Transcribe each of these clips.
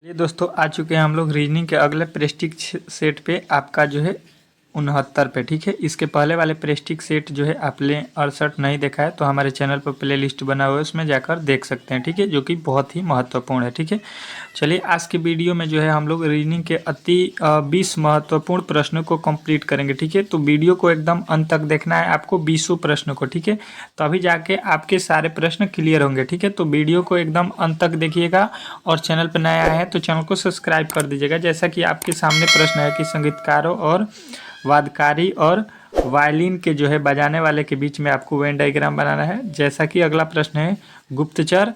ये दोस्तों आ चुके हैं हम लोग रीजनिंग के अगले प्रेस्टिज सेट पे आपका जो है 69 पे। ठीक है, इसके पहले वाले प्रेस्टिज सेट जो है आपने 68 नहीं देखा है तो हमारे चैनल पर प्ले लिस्ट बना हुआ है, उसमें जाकर देख सकते हैं। ठीक है, जो कि बहुत ही महत्वपूर्ण है। ठीक है, चलिए आज के वीडियो में जो है हम लोग रीजनिंग के 20 महत्वपूर्ण प्रश्नों को कंप्लीट करेंगे। ठीक है, तो वीडियो को एकदम अंत तक देखना है आपको, 20 प्रश्नों को। ठीक है, तभी जाके आपके सारे प्रश्न क्लियर होंगे। ठीक है, तो वीडियो को एकदम अंत तक देखिएगा और चैनल पर नया आया है तो चैनल को सब्सक्राइब कर दीजिएगा। जैसा कि आपके सामने प्रश्न है कि संगीतकारों और वादकारी और वायलिन के जो है बजाने वाले के बीच में आपको वेन डायग्राम बनाना है। जैसा कि अगला प्रश्न है, गुप्तचर,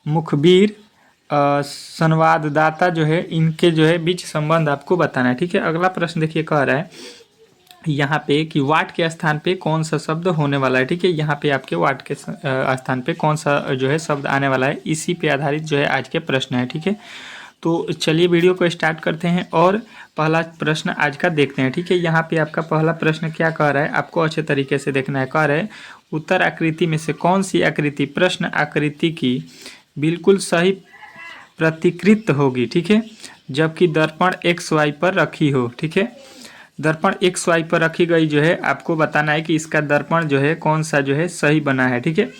मुखबिर, संवाददाता जो है इनके जो है बीच संबंध आपको बताना है। ठीक है, अगला प्रश्न देखिए कह रहा है यहाँ पे कि वाट के स्थान पे कौन सा शब्द होने वाला है। ठीक है, यहाँ पे आपके वाट के स्थान पे कौन सा जो है शब्द आने वाला है, इसी पे आधारित जो है आज के प्रश्न है। ठीक है, तो चलिए वीडियो को स्टार्ट करते हैं और पहला प्रश्न आज का देखते हैं। ठीक है, यहाँ पे आपका पहला प्रश्न क्या कह रहा है, आपको अच्छे तरीके से देखना है। कह रहा है उत्तर आकृति में से कौन सी आकृति प्रश्न आकृति की बिल्कुल सही प्रतिकृत होगी। ठीक है, जबकि दर्पण एक्स वाई पर रखी हो। ठीक है, दर्पण एक्स वाई पर रखी गई जो है आपको बताना है कि इसका दर्पण जो है कौन सा जो है सही बना है। ठीक है,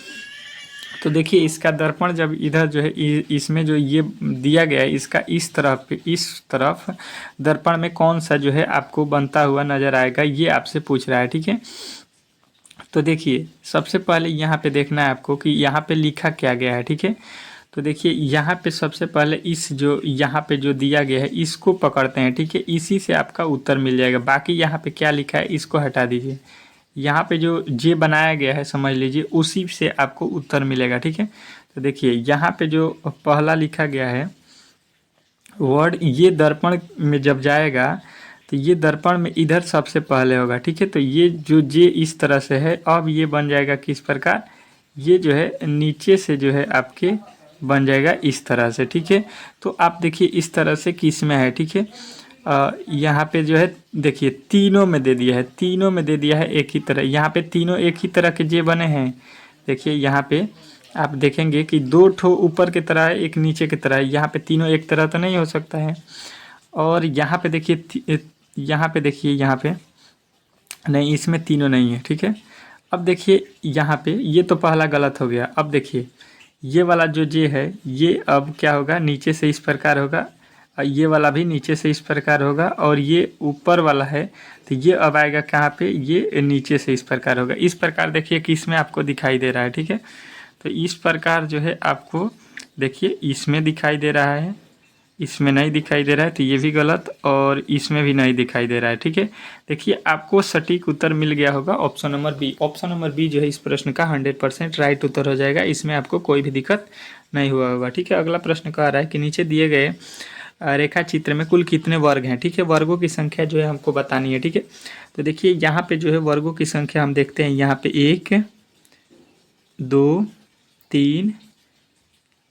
तो देखिए इसका दर्पण जब इधर जो है इसमें जो ये दिया गया है इसका इस तरफ दर्पण में कौन सा जो है आपको बनता हुआ नजर आएगा, ये आपसे पूछ रहा है। ठीक है, तो देखिए सबसे पहले यहाँ पे देखना है आपको कि यहाँ पे लिखा क्या गया है। ठीक है, तो देखिए यहाँ पे सबसे पहले इस जो यहाँ पे जो दिया गया है इसको पकड़ते हैं। ठीक है, इसी से आपका उत्तर मिल जाएगा। बाकी यहाँ पे क्या लिखा है इसको हटा दीजिए, यहाँ पे जो जे बनाया गया है समझ लीजिए उसी से आपको उत्तर मिलेगा। ठीक है, तो देखिए यहाँ पे जो पहला लिखा गया है वर्ड, ये दर्पण में जब जाएगा तो ये दर्पण में इधर सबसे पहले होगा। ठीक है, तो ये जो जे इस तरह से है, अब ये बन जाएगा किस प्रकार, ये जो है नीचे से जो है आपके बन जाएगा इस तरह से। ठीक है, तो आप देखिए इस तरह से किस में है। ठीक है, यहाँ पे जो है देखिए तीनों में दे दिया है, तीनों में दे दिया है एक ही तरह, यहाँ पे तीनों एक ही तरह के जे बने हैं। देखिए यहाँ पे आप देखेंगे कि दो ठो ऊपर की तरह है, एक नीचे की तरह है, यहाँ पे तीनों एक तरह तो नहीं हो सकता है। और यहाँ पे देखिए, यहाँ पे देखिए, यहाँ पे नहीं, इसमें तीनों नहीं है। ठीक है, अब देखिए यहाँ पे ये तो पहला गलत हो गया। अब देखिए ये वाला जो जे है ये अब क्या होगा, नीचे से इस प्रकार होगा, ये वाला भी नीचे से इस प्रकार होगा, और ये ऊपर वाला है तो ये अब आएगा कहाँ पे, ये नीचे से इस प्रकार होगा। इस प्रकार देखिए कि इसमें आपको दिखाई दे रहा है। ठीक है, तो इस प्रकार जो है आपको देखिए इसमें दिखाई दे रहा है, इसमें नहीं दिखाई दे रहा है तो ये भी गलत, और इसमें भी नहीं दिखाई दे रहा है। ठीक है, देखिए आपको सटीक उत्तर मिल गया होगा option number B. Option number B जो है इस प्रश्न का 100% राइट उत्तर हो जाएगा, इसमें आपको कोई भी दिक्कत नहीं हुआ होगा। ठीक है, अगला प्रश्न कह रहा है कि नीचे दिए गए रेखा चित्र में कुल कितने वर्ग हैं। ठीक है, वर्गों की संख्या जो है हमको बतानी है। ठीक है, तो देखिए यहाँ पे जो है वर्गों की संख्या हम देखते हैं, यहाँ पे 1 2 3,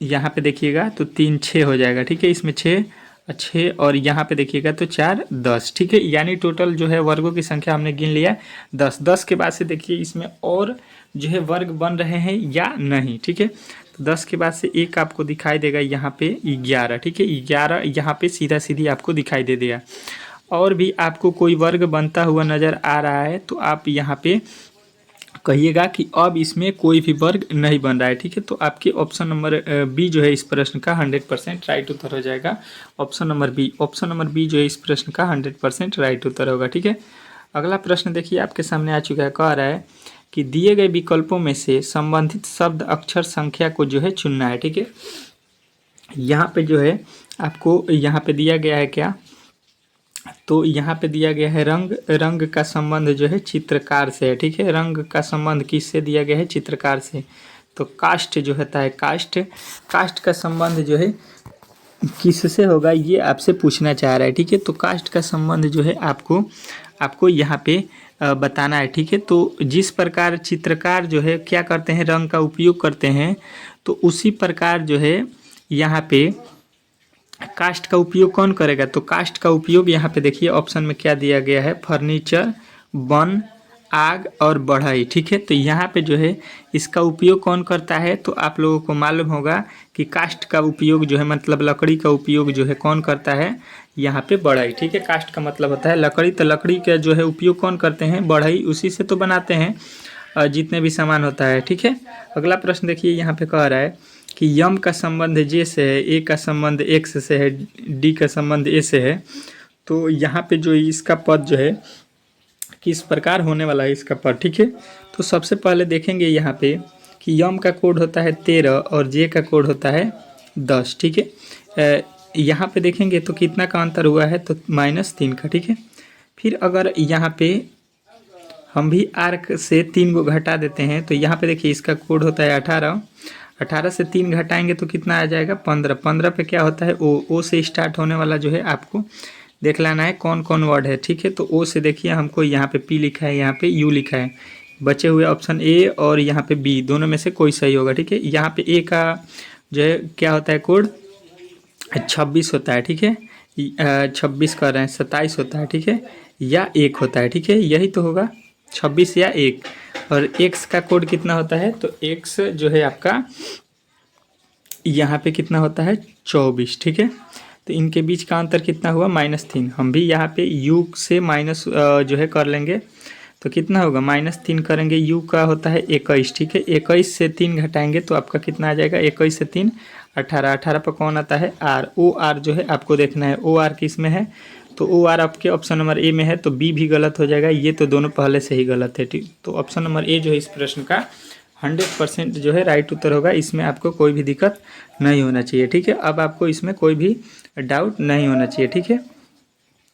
यहाँ पे देखिएगा तो 3 6 हो जाएगा। ठीक है, इसमें 6 6 और यहाँ पे देखिएगा तो 4 10। ठीक है, यानी टोटल जो है वर्गों की संख्या हमने गिन लिया 10। 10 के बाद से देखिए इसमें और जो है वर्ग बन रहे हैं या नहीं। ठीक है, तो 10 के बाद से एक आपको दिखाई देगा यहाँ पे 11। ठीक है, 11 यहाँ पे सीधा सीधी आपको दिखाई दे देगा। और भी आपको कोई वर्ग बनता हुआ नज़र आ रहा है तो आप यहाँ पे कहिएगा कि अब इसमें कोई भी वर्ग नहीं बन रहा है। ठीक है, तो आपके ऑप्शन नंबर बी जो है इस प्रश्न का 100% राइट उत्तर हो जाएगा। Option number B, option number B जो है इस प्रश्न का 100% राइट उत्तर होगा। ठीक है, अगला प्रश्न देखिए आपके सामने आ चुका है। कह रहा है कि दिए गए विकल्पों में से संबंधित शब्द अक्षर संख्या को जो है चुनना है। ठीक है, यहाँ पे जो है आपको यहाँ पे दिया गया है क्या, तो यहाँ पे दिया गया है रंग, रंग का संबंध जो है चित्रकार से है। ठीक है, रंग का संबंध किससे दिया गया है, चित्रकार से। तो कास्ट जो होता है, कास्ट, कास्ट का संबंध जो है किससे होगा ये आपसे पूछना चाह रहा है। ठीक है, तो कास्ट का संबंध जो है आपको यहाँ पे बताना है। ठीक है, तो जिस प्रकार चित्रकार जो है क्या करते हैं, रंग का उपयोग करते हैं, तो उसी प्रकार जो है यहाँ पे कास्ट का उपयोग कौन करेगा, तो कास्ट का उपयोग यहाँ पे देखिए ऑप्शन में क्या दिया गया है, फर्नीचर, वन, आग और बढ़ई, ठीक है। तो यहाँ पे जो है इसका उपयोग कौन करता है, तो आप लोगों को मालूम होगा कि काष्ठ का उपयोग जो है, मतलब लकड़ी का उपयोग जो है कौन करता है, यहाँ पे बढ़ई, ठीक है। काष्ठ का मतलब होता है लकड़ी, तो लकड़ी का जो है उपयोग कौन करते हैं, बढ़ई, उसी से तो बनाते हैं जितने भी सामान होता है, ठीक है। अगला प्रश्न देखिए, यहाँ पे कह रहा है कि यम का संबंध जे से है, ए का संबंध एक्स से है, डी का संबंध ए से है। तो यहाँ पे जो इसका पद जो है किस प्रकार होने वाला है इसका पद, ठीक है। तो सबसे पहले देखेंगे यहाँ पे कि यम का कोड होता है 13 और जे का कोड होता है 10, ठीक है। यहाँ पे देखेंगे तो कितना का अंतर हुआ है, तो -3 का, ठीक है। फिर अगर यहाँ पे हम भी आर्क से 3 को घटा देते हैं, तो यहाँ पे देखिए इसका कोड होता है 18, 18 से 3 घटाएंगे तो कितना आ जाएगा 15, 15 पे क्या होता है ओ से स्टार्ट होने वाला जो है आपको देख लेना है कौन कौन वर्ड है, ठीक है। तो ओ से देखिए हमको यहाँ पे पी लिखा है, यहाँ पे यू लिखा है, बचे हुए ऑप्शन ए और यहाँ पे बी दोनों में से कोई सही होगा, ठीक है। यहाँ पे ए का जो है क्या होता है कोड 26 होता है, ठीक है। 26 कर रहे हैं, 27 होता है, ठीक है, या 1 होता है, ठीक है, यही तो होगा 26 या 1। और x का कोड कितना होता है, तो x जो है आपका यहाँ पे कितना होता है 24, ठीक है। तो इनके बीच का अंतर कितना हुआ -3। हम भी यहाँ पे u से माइनस जो है कर लेंगे, तो कितना होगा -3 करेंगे, u का होता है 21, ठीक है। 21 से 3 घटाएंगे तो आपका कितना आ जाएगा, 21 से 3 18, 18 पर कौन आता है r, ओ आर जो है आपको देखना है, ओ आर किस में है, तो ओ आर आपके ऑप्शन नंबर ए में है, तो बी भी गलत हो जाएगा, ये तो दोनों पहले से ही गलत है, ठीक। तो ऑप्शन नंबर ए जो है इस प्रश्न का 100% जो है राइट उत्तर होगा, इसमें आपको कोई भी दिक्कत नहीं होना चाहिए, ठीक है। अब आपको इसमें कोई भी डाउट नहीं होना चाहिए, ठीक है।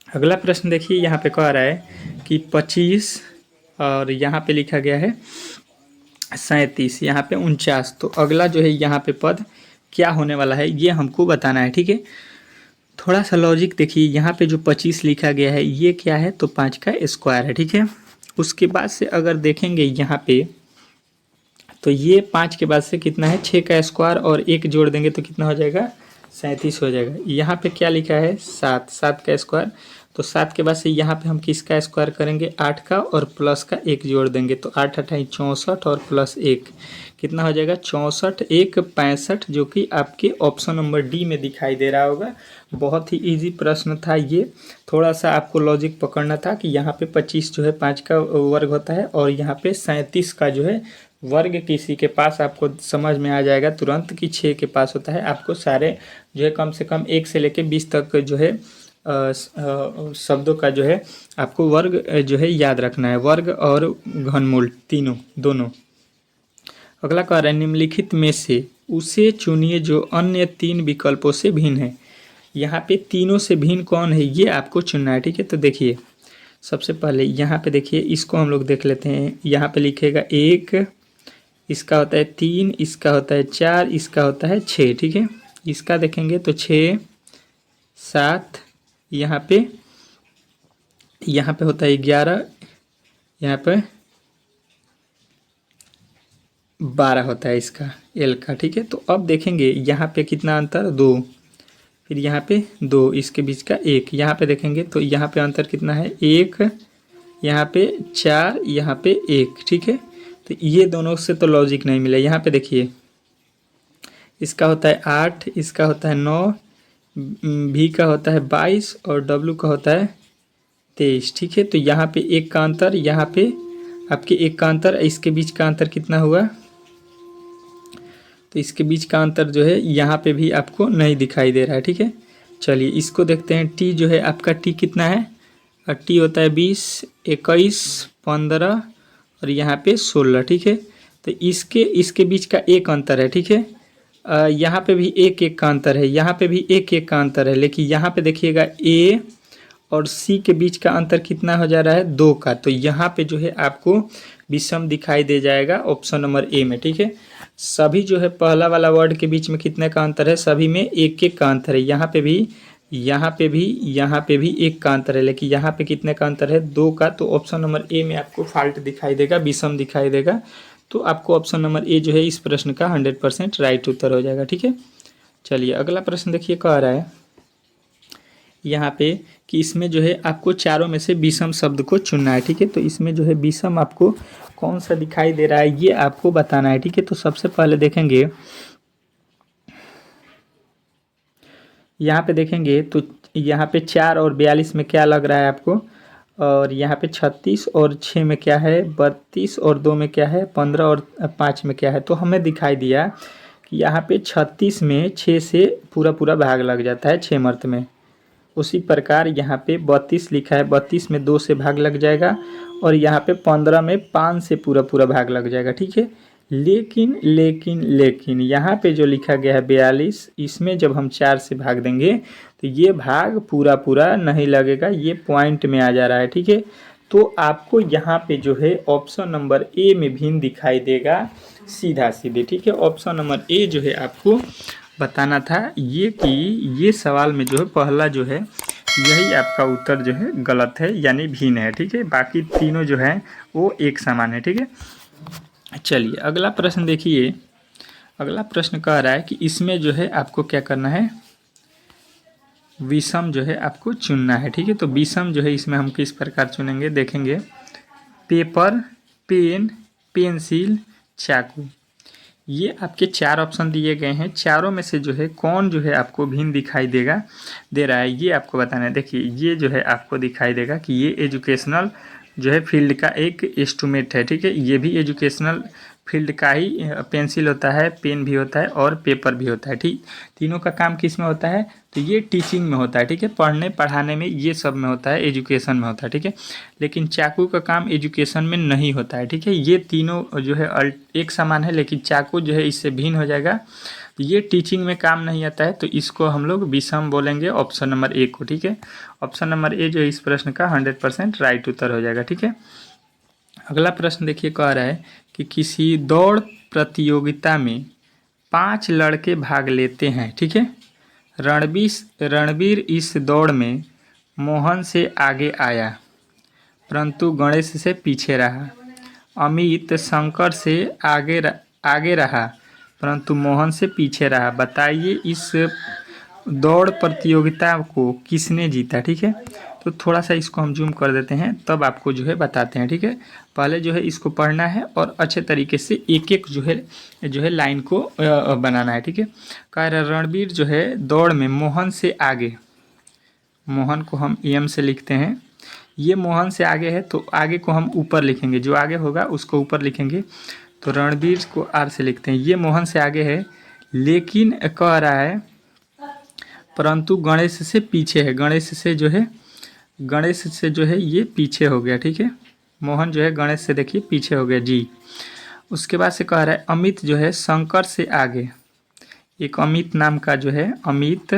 अगला प्रश्न देखिए, यहाँ पे कह रहा है कि 25 और यहाँ पे लिखा गया है 37, यहाँ पे 49। तो अगला जो है यहाँ पे पद क्या होने वाला है ये हमको बताना है, ठीक है। थोड़ा सा लॉजिक देखिए, यहाँ पे जो 25 लिखा गया है ये क्या है, तो 5 का स्क्वायर है, ठीक है। उसके बाद से अगर देखेंगे यहाँ पे, तो ये 5 के बाद से कितना है 6 का स्क्वायर और 1 जोड़ देंगे तो कितना हो जाएगा 37 हो जाएगा। यहाँ पे क्या लिखा है 7, 7 का स्क्वायर, तो 7 के बाद से यहाँ पे हम किसका स्क्वायर करेंगे 8 का, और प्लस का 1 जोड़ देंगे तो 8 अठाई 64 और प्लस 1 कितना हो जाएगा 64, 1 65, जो कि आपके ऑप्शन नंबर डी में दिखाई दे रहा होगा। बहुत ही इजी प्रश्न था ये, थोड़ा सा आपको लॉजिक पकड़ना था कि यहाँ पे 25 जो है 5 का वर्ग होता है और यहाँ पे 37 का जो है वर्ग किसी के पास आपको समझ में आ जाएगा तुरंत कि 6 के पास होता है। आपको सारे जो है कम से कम 1 से लेके 20 तक जो है शब्दों का जो है आपको वर्ग जो है याद रखना है, वर्ग और घनमूल तीनों दोनों। अगला कह रहा है निम्नलिखित में से उसे चुनिए जो अन्य 3 विकल्पों से भिन्न है। यहाँ पे तीनों से भिन्न कौन है ये आपको चुनना है, ठीक है। तो देखिए सबसे पहले यहाँ पे देखिए इसको हम लोग देख लेते हैं। यहाँ पे लिखेगा 1, इसका होता है 3, इसका होता है 4, इसका होता है 6, ठीक है। इसका देखेंगे तो 6, 7, यहाँ पे होता है 11, यहाँ पे 12 होता है इसका एल का, ठीक है। तो अब देखेंगे यहाँ पे कितना अंतर 2, फिर यहाँ पे 2, इसके बीच का 1, यहाँ पे देखेंगे तो यहाँ पे अंतर कितना है 1, यहाँ पे 4, यहाँ पे 1, ठीक है। तो ये दोनों से तो लॉजिक नहीं मिला। यहाँ पे देखिए इसका होता है 8, इसका होता है 9, भी का होता है 22 और डब्लू का होता है 23, ठीक है। तो यहाँ पे 1 का अंतर, यहाँ पे आपके 1 का अंतर, इसके बीच का अंतर कितना हुआ, तो इसके बीच का अंतर जो है यहाँ पे भी आपको नहीं दिखाई दे रहा है, ठीक है। चलिए इसको देखते हैं। टी जो है आपका टी कितना है, टी होता है 20, 21, 15 और यहाँ पे 16, ठीक है। तो इसके बीच का 1 अंतर है, ठीक है। यहाँ पे भी 1 का अंतर है, यहाँ पे भी 1 का अंतर है, लेकिन यहाँ पे देखिएगा ए और सी के बीच का अंतर कितना हो जा रहा है 2 का। तो यहाँ पे जो है आपको विषम दिखाई दे जाएगा ऑप्शन नंबर ए में, ठीक है। सभी जो है पहला वाला वर्ड के बीच में कितने का अंतर है, सभी में 1 का अंतर है। यहाँ पे भी, यहाँ पे भी, यहाँ पे भी 1 का अंतर है, लेकिन यहाँ पे कितने का अंतर है 2 का। तो ऑप्शन नंबर ए में आपको फॉल्ट दिखाई देगा, विषम दिखाई देगा। तो आपको ऑप्शन नंबर ए जो है इस प्रश्न का 100% राइट उत्तर हो जाएगा, ठीक है। चलिए अगला प्रश्न देखिए, कह रहा है यहाँ पे कि इसमें जो है आपको चारों में से विषम शब्द को चुनना है। ठीक है, तो इसमें जो है विषम आपको कौन सा दिखाई दे रहा है ये आपको बताना है। ठीक है, तो सबसे पहले देखेंगे, यहाँ पे देखेंगे तो यहाँ पे 4 और 42 में क्या लग रहा है आपको, और यहाँ पे 36 और 6 में क्या है, 32 और 2 में क्या है, 15 और 5 में क्या है। तो हमें दिखाई दिया कि यहाँ पे 36 में 6 से पूरा पूरा भाग लग जाता है 6 मर्त में। उसी प्रकार यहाँ पे 32 लिखा है, 32 में 2 से भाग लग जाएगा, और यहाँ पे 15 में 5 से पूरा पूरा भाग लग जाएगा। ठीक है, लेकिन लेकिन लेकिन यहाँ पे जो लिखा गया है 42, इसमें जब हम 4 से भाग देंगे तो ये भाग पूरा पूरा नहीं लगेगा, ये पॉइंट में आ जा रहा है। ठीक है, तो आपको यहाँ पे जो है ऑप्शन नंबर ए में भिन्न दिखाई देगा सीधा सीधे। ठीक है, ऑप्शन नंबर ए जो है आपको बताना था ये कि ये सवाल में जो है पहला जो है यही आपका उत्तर जो है गलत है, यानी भिन्न है। ठीक है, बाकी तीनों जो है वो एक समान है। ठीक है, चलिए अगला प्रश्न देखिए। अगला प्रश्न कह रहा है कि इसमें जो है आपको क्या करना है, विषम जो है आपको चुनना है। ठीक है, तो विषम जो है इसमें हम किस प्रकार चुनेंगे देखेंगे। पेपर, पेन, पेंसिल, चाकू, ये आपके 4 ऑप्शन दिए गए हैं। चारों में से जो है कौन जो है आपको भिन्न दिखाई दे रहा है ये आपको बताना है। देखिए ये जो है आपको दिखाई देगा कि ये एजुकेशनल जो है फील्ड का एक इंस्ट्रूमेंट है। ठीक है, ये भी एजुकेशनल फील्ड का ही पेंसिल होता है, पेन भी होता है और पेपर भी होता है। ठीक, तीनों का काम किस में होता है, तो ये टीचिंग में होता है। ठीक है, पढ़ने पढ़ाने में ये सब में होता है, एजुकेशन में होता है। ठीक है, लेकिन चाकू का काम एजुकेशन में नहीं होता है। ठीक है, ये तीनों जो है एक समान है, लेकिन चाकू जो है इससे भिन्न हो जाएगा, तो ये टीचिंग में काम नहीं आता है, तो इसको हम लोग विषम बोलेंगे ऑप्शन नंबर ए को। ठीक है, ऑप्शन नंबर ए जो इस प्रश्न का 100% राइट उत्तर हो जाएगा। ठीक है, अगला प्रश्न देखिए कह रहा है कि किसी दौड़ प्रतियोगिता में 5 लड़के भाग लेते हैं। ठीक है, रणबीर इस दौड़ में मोहन से आगे आया परंतु गणेश से पीछे रहा। अमित शंकर से आगे रहा परंतु मोहन से पीछे रहा। बताइए इस दौड़ प्रतियोगिता को किसने जीता। ठीक है, तो थोड़ा सा इसको हम जूम कर देते हैं, तब आपको जो है बताते हैं। ठीक है, पहले जो है इसको पढ़ना है और अच्छे तरीके से एक एक जो है लाइन को बनाना है। ठीक है, कह रहा रणबीर जो है दौड़ में मोहन से आगे, मोहन को हम एम से लिखते हैं, ये मोहन से आगे है तो आगे को हम ऊपर लिखेंगे, जो आगे होगा उसको ऊपर लिखेंगे, तो रणबीर को आर से लिखते हैं। ये मोहन से आगे है, लेकिन कह रहा है परंतु गणेश से पीछे है, गणेश से जो है ये पीछे हो गया। ठीक है, मोहन जो है गणेश से देखिए पीछे हो गया जी। उसके बाद से कह रहा है अमित जो है शंकर से आगे, एक अमित नाम का जो है अमित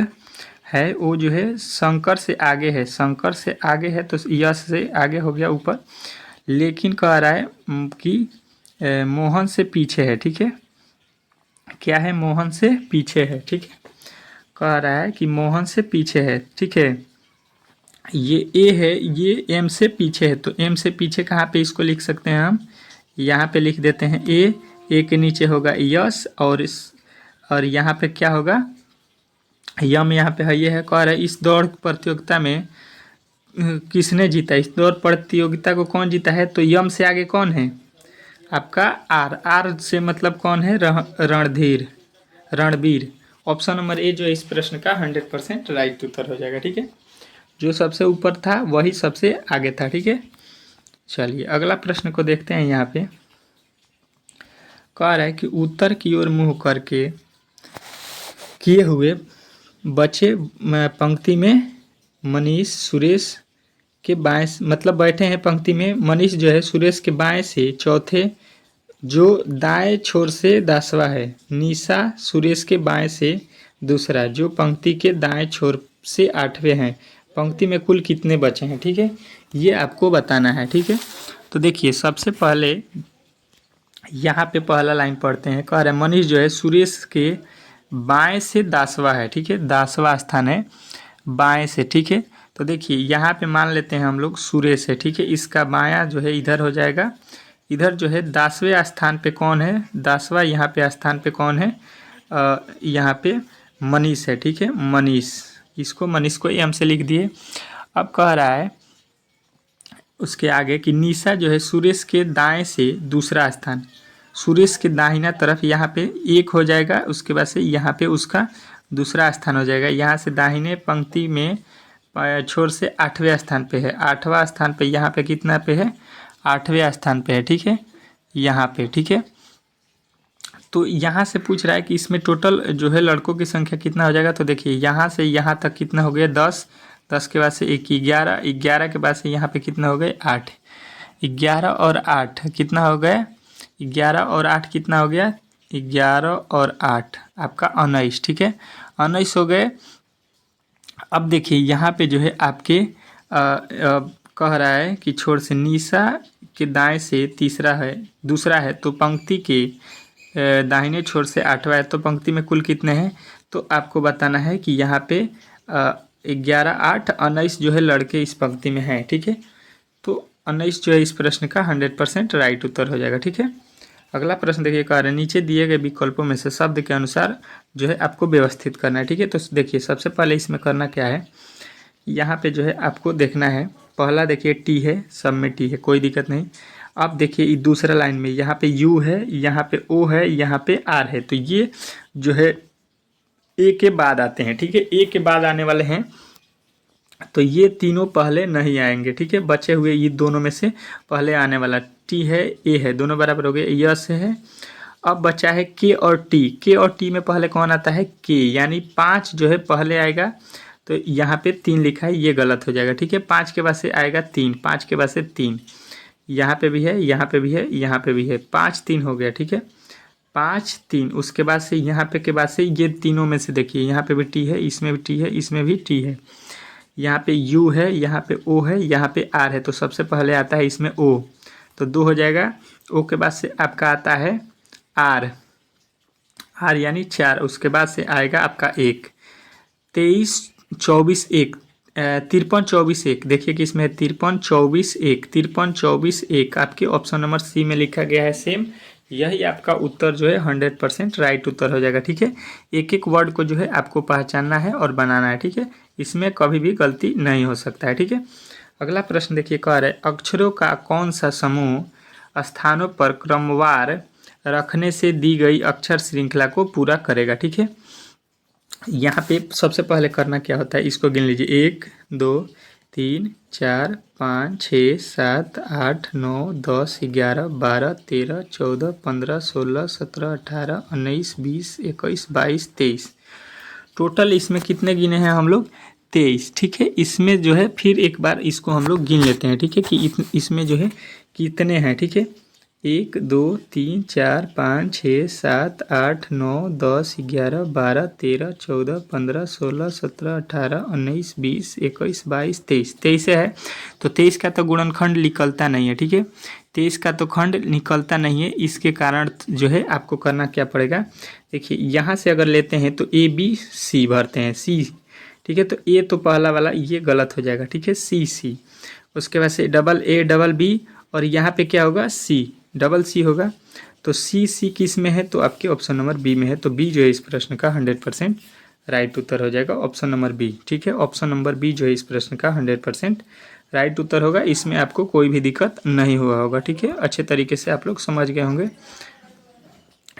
है, वो जो है शंकर से आगे है, शंकर से आगे है तो यश से आगे हो गया ऊपर, लेकिन कह रहा है कि मोहन से पीछे है। ठीक है, क्या है, मोहन से पीछे है। ठीक है, कह रहा है कि मोहन से पीछे है। ठीक है, ये ए है, ये एम से पीछे है, तो एम से पीछे कहाँ पे इसको लिख सकते हैं हम, यहाँ पे लिख देते हैं ए के नीचे होगा यश, और यहाँ पे क्या होगा यम, यहाँ पे है ये है। कह रहा है इस दौड़ प्रतियोगिता में किसने जीता, इस दौड़ प्रतियोगिता को कौन जीता है, तो यम से आगे कौन है आपका आर से मतलब कौन है, रणबीर। ऑप्शन नंबर ए जो इस प्रश्न का 100% राइट उत्तर हो जाएगा। ठीक है, जो सबसे ऊपर था वही सबसे आगे था। ठीक है, चलिए अगला प्रश्न को देखते हैं। यहाँ पे कह रहा है कि उत्तर की ओर मुंह करके किए हुए बचे पंक्ति में मनीष सुरेश के बाएं, मतलब बैठे हैं पंक्ति में, मनीष जो है सुरेश के बाएं से चौथे, जो दाएं छोर से 10वां है, निशा सुरेश के बाएं से दूसरा, जो पंक्ति के दाएं छोर से 8वें हैं। पंक्ति में कुल कितने बचे हैं। ठीक है, ये आपको बताना है। ठीक है, तो देखिए सबसे पहले यहाँ पे पहला लाइन पढ़ते हैं। कह रहे हैं मनीष जो है सुरेश के बाएं से 10वां है। ठीक है, 10वां स्थान है बाएं से। ठीक है, तो देखिए यहाँ पे मान लेते हैं हम लोग सुरेश है। ठीक है, इसका बायां जो है इधर हो जाएगा, इधर जो है 10वें स्थान पे कौन है, 10वां यहाँ पे स्थान पे कौन है, यहाँ पे मनीष है। ठीक है, मनीष इसको मनीष को एम से लिख दिए। अब कह रहा है उसके आगे कि निशा जो है सुरेश के दाएं से दूसरा स्थान, सुरेश के दाहिना तरफ यहाँ पे 1 हो जाएगा, उसके बाद से यहाँ पे उसका दूसरा स्थान हो जाएगा। यहाँ से दाहिने पंक्ति में छोर से 8वें स्थान पे है, 8वां स्थान पे यहाँ पे कितना पे है, 8वें स्थान पे है, ठीक है, यहाँ पे, ठीक है। तो यहाँ से पूछ रहा है कि इसमें टोटल जो है लड़कों की संख्या कितना हो जाएगा। तो देखिए यहाँ से यहाँ तक कितना हो गया 10, 10 के बाद से 1 11, 11 के बाद से यहाँ पे कितना हो गए 8, 11 और 8 कितना हो गया, 11 और 8 कितना हो गया, 11 और 8 आपका 19, ठीक है, 19 हो गए। अब देखिए यहाँ पे जो है आपके कह रहा है कि छोर से निशा के दाएं से तीसरा है, दूसरा है, तो पंक्ति के दाहिने छोर से 8वां है, तो पंक्ति में कुल कितने हैं, तो आपको बताना है कि यहाँ पे 11 8 19 जो है लड़के इस पंक्ति में हैं, ठीक है। तो 19 जो है इस प्रश्न का 100% राइट उत्तर हो जाएगा, ठीक है। अगला प्रश्न देखिए, कह रहे नीचे दिए गए विकल्पों में से शब्द के अनुसार जो है आपको व्यवस्थित करना है, ठीक है। तो देखिए सबसे पहले इसमें करना क्या है, यहाँ पे जो है आपको देखना है, पहला देखिए टी है, सब में टी है, कोई दिक्कत नहीं। अब देखिए दूसरा लाइन में यहाँ पे यू है, यहाँ पे ओ है, यहाँ पे आर है, तो ये जो है ए के बाद आते हैं, ठीक है, ए के बाद आने वाले हैं, तो ये तीनों पहले नहीं आएंगे, ठीक है। बचे हुए ये दोनों में से पहले आने वाला टी है, ए है, दोनों बराबर हो गए, यस है। अब बचा है के और टी, के और टी में पहले कौन आता है, के, यानी 5 जो है पहले आएगा, तो यहाँ पे 3 लिखा है, ये गलत हो जाएगा, ठीक है। 5 के बाद से आएगा 3, 5 के बाद से 3, यहाँ पे भी है, यहाँ पे भी है, यहाँ पे भी है, 5 3 हो गया, ठीक है, 5 3। उसके बाद से यहाँ पे के बाद से ये तीनों में से देखिए यहाँ पे भी टी है, इसमें भी टी है, इसमें भी टी है, यहाँ पे यू है, यहाँ पे ओ है, यहाँ पे आर है, तो सबसे पहले आता है इसमें ओ, तो 2 हो जाएगा। ओ के बाद से आपका आता है आर, आर यानी 4, उसके बाद से आएगा आपका 1, 23 24 1, 53 24 1, देखिए कि इसमें 53 24 1, 53 24 1 आपके ऑप्शन नंबर सी में लिखा गया है सेम, यही आपका उत्तर जो है 100% राइट उत्तर हो जाएगा, ठीक है। एक एक वर्ड को जो है आपको पहचानना है और बनाना है, ठीक है, इसमें कभी भी गलती नहीं हो सकता है, ठीक है। अगला प्रश्न देखिए, कह रहे अक्षरों का कौन सा समूह स्थानों पर क्रमवार रखने से दी गई अक्षर श्रृंखला को पूरा करेगा, ठीक है। यहाँ पे सबसे पहले करना क्या होता है, इसको गिन लीजिए, 1 2 3 4 5 6 7 8 9 10 11 12 13 14 15 16 17 18 19 20 21 22 23, टोटल इसमें कितने गिने हैं हम लोग, 23, ठीक है। इसमें जो है फिर एक बार इसको हम लोग गिन लेते हैं, ठीक है, कि इसमें जो है कितने हैं, ठीक है, 1 2 3 4 5 6 7 8 9 10 11 12 13 14 15 16 17 18 19 20 21 22 23, 23 है, तो 23 का तो गुणनखंड निकलता नहीं है, ठीक है, 23 का तो खंड निकलता नहीं है, इसके कारण जो है आपको करना क्या पड़ेगा, देखिए यहाँ से अगर लेते हैं तो ए बी सी भरते हैं, सी, ठीक है, तो ए तो पहला वाला ये गलत हो जाएगा, ठीक है, सी सी, उसके बाद से डबल ए डबल बी, और यहाँ पे क्या होगा सी डबल सी होगा, तो सी सी किस में है, तो आपके ऑप्शन नंबर बी में है, तो बी जो है इस प्रश्न का 100% राइट उत्तर हो जाएगा, ऑप्शन नंबर बी, ठीक है, ऑप्शन नंबर बी जो है इस प्रश्न का 100% राइट उत्तर होगा, इसमें आपको कोई भी दिक्कत नहीं हुआ होगा, ठीक है, अच्छे तरीके से आप लोग समझ गए होंगे।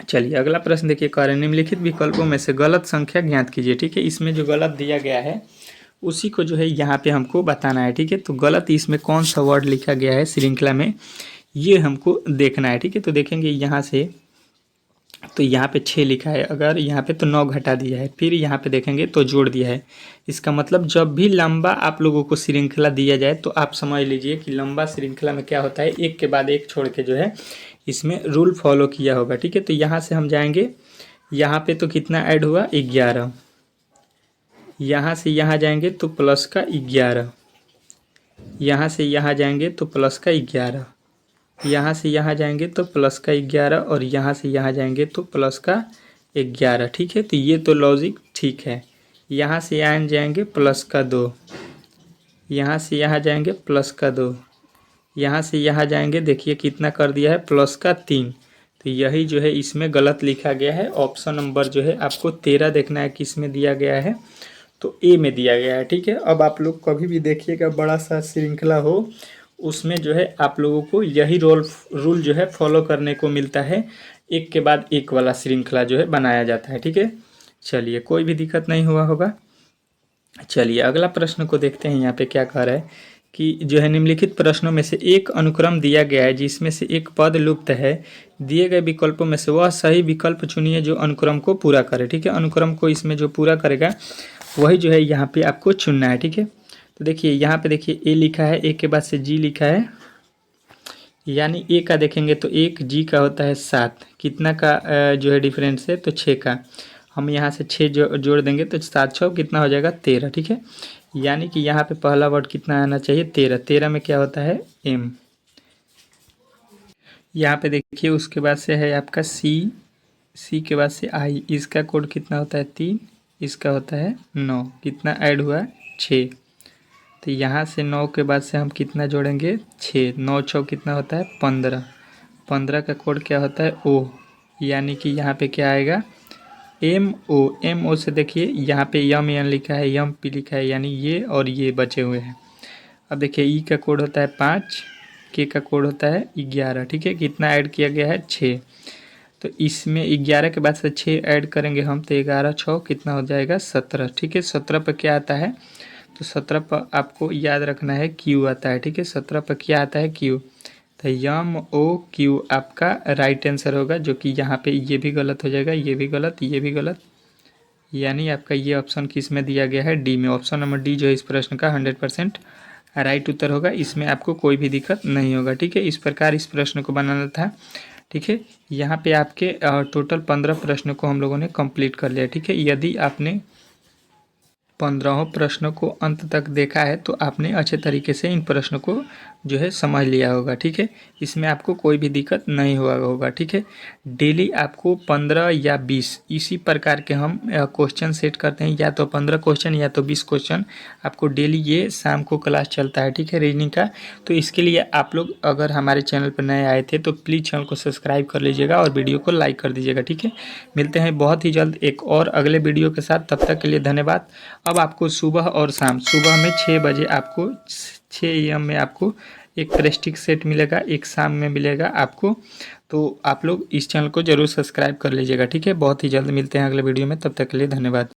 चलिए अगला प्रश्न देखिए, कह रहे निम्नलिखित विकल्पों में से गलत संख्या ज्ञात कीजिए, ठीक है, इसमें जो गलत दिया गया है उसी को जो है यहाँ पे हमको बताना है, ठीक है, तो गलत इसमें कौन सा वर्ड लिखा गया है श्रृंखला में, ये हमको देखना है, ठीक है। तो देखेंगे यहाँ से, तो यहाँ पे 6 लिखा है, अगर यहाँ पे तो 9 घटा दिया है, फिर यहाँ पे देखेंगे तो जोड़ दिया है, इसका मतलब जब भी लंबा आप लोगों को श्रृंखला दिया जाए तो आप समझ लीजिए कि लंबा श्रृंखला में क्या होता है, एक के बाद एक छोड़ के जो है इसमें रूल फॉलो किया होगा, ठीक है। तो यहाँ से हम जाएंगे, यहाँ पे तो कितना ऐड हुआ 11, यहाँ से यहाँ जाएंगे तो प्लस का 11, यहाँ से यहाँ जाएंगे तो प्लस का 11, यहाँ से यहाँ जाएंगे तो प्लस का 11, और यहाँ से यहाँ जाएंगे तो प्लस का 11, ठीक है, तो ये तो लॉजिक ठीक है। यहाँ से यहाँ जाएंगे प्लस का 2, यहाँ से यहाँ जाएंगे प्लस का 2, यहाँ से यहाँ जाएंगे, देखिए कितना कर दिया है प्लस का 3, तो यही जो है इसमें गलत लिखा गया है, ऑप्शन नंबर जो है आपको 13 देखना है किस में दिया गया है, तो तो ए में दिया गया है। ठीक है, अब आप लोग कभी भी देखिएगा बड़ा सा श्रृंखला हो, उसमें जो है आप लोगों को यही रूल जो है फॉलो करने को मिलता है, एक के बाद एक वाला श्रृंखला जो है बनाया जाता है। ठीक है, चलिए कोई भी दिक्कत नहीं हुआ होगा। चलिए अगला प्रश्न को देखते हैं। यहाँ पे क्या कह रहा है कि जो है निम्नलिखित प्रश्नों में से एक अनुक्रम दिया गया है जिसमें से एक पद लुप्त है, दिए गए विकल्पों में से वह सही विकल्प चुनिए जो अनुक्रम को पूरा करे। ठीक है, अनुक्रम को इसमें जो पूरा करेगा वही जो है यहाँ पे आपको चुनना है। ठीक है, तो देखिए यहाँ पे देखिए ए लिखा है, ए के बाद से जी लिखा है, यानी ए का देखेंगे तो 1, जी का होता है 7, कितना का जो है डिफरेंस है तो 6 का। हम यहाँ से 6 जोड़ देंगे तो 7 6 कितना हो जाएगा 13। ठीक है, यानी कि यहाँ पे पहला वर्ड कितना आना चाहिए 13। 13 में क्या होता है एम। यहाँ पे देखिए उसके बाद से है आपका सी, सी के बाद से आई, इसका कोड कितना होता है 3, इसका होता है 9, कितना ऐड हुआ 6। तो यहाँ से 9 के बाद से हम कितना जोड़ेंगे 6, 9 6 कितना होता है 15, 15 का कोड क्या होता है ओ, यानी कि यहाँ पे क्या आएगा एम ओ। एम ओ से देखिए यहाँ पे यम एन लिखा है, यम पी लिखा है, यानी ये और ये बचे हुए हैं। अब देखिए ई का कोड होता है 5, के का कोड होता है 11। ठीक है, कितना ऐड किया गया है 6। तो इसमें 11 के बाद से 6 ऐड करेंगे हम तो 11 6 कितना हो जाएगा 17। ठीक है, 17 पर क्या आता है तो 17 पर आपको याद रखना है क्यू आता है। ठीक है, 17 पर क्या आता है क्यू, तो यम ओ क्यू आपका राइट आंसर होगा, जो कि यहाँ पे ये भी गलत हो जाएगा, ये भी गलत, ये भी गलत, यानी आपका ये ऑप्शन किस में दिया गया है डी में। ऑप्शन नंबर डी जो है इस प्रश्न का 100% राइट उत्तर होगा, इसमें आपको कोई भी दिक्कत नहीं होगा। ठीक है, इस प्रकार इस प्रश्न को बनाना था। ठीक है, यहाँ पे आपके टोटल 15 प्रश्नों को हम लोगों ने कंप्लीट कर लिया। ठीक है, यदि आपने 15 प्रश्नों को अंत तक देखा है तो आपने अच्छे तरीके से इन प्रश्नों को जो है समझ लिया होगा। ठीक है, इसमें आपको कोई भी दिक्कत नहीं हुआ होगा। ठीक है, डेली आपको 15 या 20 इसी प्रकार के हम क्वेश्चन सेट करते हैं, या तो 15 क्वेश्चन या तो 20 क्वेश्चन आपको डेली ये शाम को क्लास चलता है। ठीक है, रीजनिंग का। तो इसके लिए आप लोग अगर हमारे चैनल पर नए आए थे तो प्लीज़ चैनल को सब्सक्राइब कर लीजिएगा और वीडियो को लाइक कर दीजिएगा। ठीक है, मिलते हैं बहुत ही जल्द एक और अगले वीडियो के साथ, तब तक के लिए धन्यवाद। अब आपको सुबह और शाम, सुबह में 6 बजे आपको 6 AM में आपको एक प्रेस्टिक सेट मिलेगा, एक शाम में मिलेगा आपको। तो आप लोग इस चैनल को ज़रूर सब्सक्राइब कर लीजिएगा। ठीक है, बहुत ही जल्द मिलते हैं अगले वीडियो में, तब तक के लिए धन्यवाद।